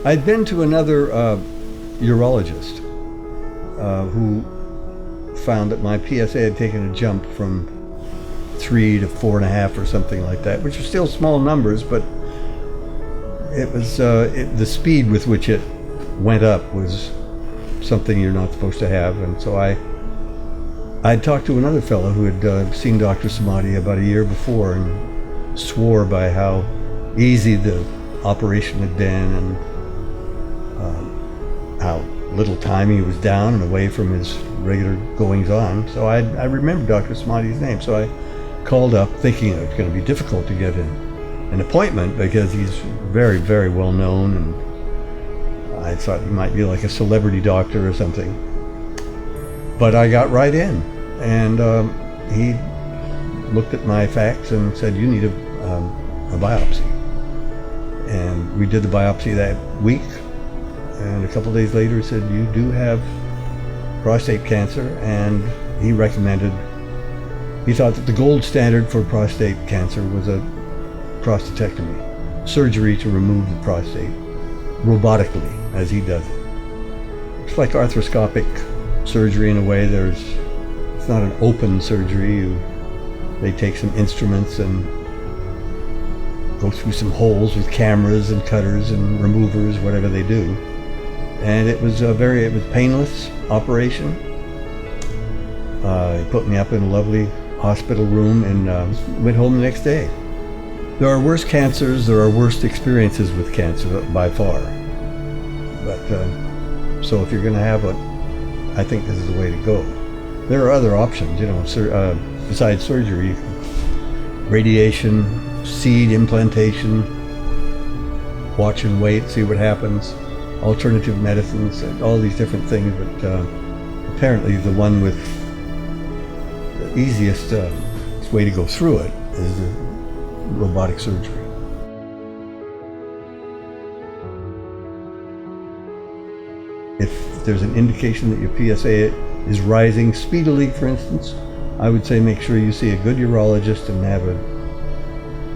I'd been to another urologist who found that my PSA had taken a jump from 3 to 4.5 or something like that, which are still small numbers, but it was the speed with which it went up was something you're not supposed to have. And so I'd talked to another fellow who had seen Dr. Samadi about a year before and swore by how easy the operation had been and how little time he was down and away from his regular goings on. So I remembered Dr. Samadi's name, so I called up thinking it was going to be difficult to get an appointment because he's very, very well known, and I thought he might be like a celebrity doctor or something. But I got right in, and he looked at my facts and said, "You need a biopsy." And we did the biopsy that week, and a couple of days later he said, "You do have prostate cancer," and he thought that the gold standard for prostate cancer was a prostatectomy, surgery to remove the prostate, robotically, as he does it. It's like arthroscopic surgery in a way. It's not an open surgery. They take some instruments and go through some holes with cameras and cutters and removers, whatever they do. And it was painless operation. He put me up in a lovely hospital room and went home the next day. There are worse cancers, there are worse experiences with cancer by far. But so if you're going to have it, I think this is the way to go. There are other options, besides surgery: radiation, seed implantation, watch and wait, see what happens, alternative medicines, and all these different things. But apparently the one with the easiest way to go through it is the robotic surgery. If there's an indication that your PSA is rising speedily, for instance, I would say make sure you see a good urologist and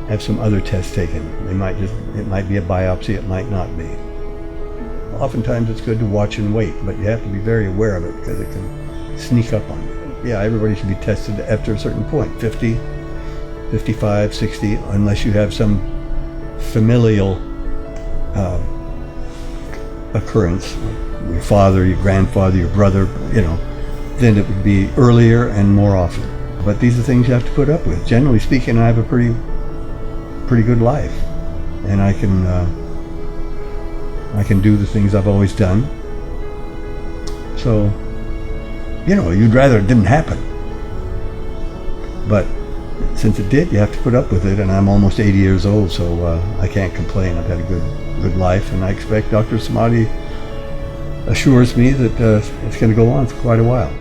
have some other tests taken. It might be a biopsy, it might not be. Oftentimes it's good to watch and wait, but you have to be very aware of it because it can sneak up on you. Yeah, everybody should be tested after a certain point, 50, 55, 60, unless you have some familial occurrence, your father, your grandfather, your brother, then it would be earlier and more often. But these are things you have to put up with. Generally speaking, I have a pretty good life, and I can do the things I've always done. So, you'd rather it didn't happen. But since it did, you have to put up with it, and I'm almost 80 years old, so I can't complain. I've had a good life, and I expect Dr. Samadi assures me that it's going to go on for quite a while.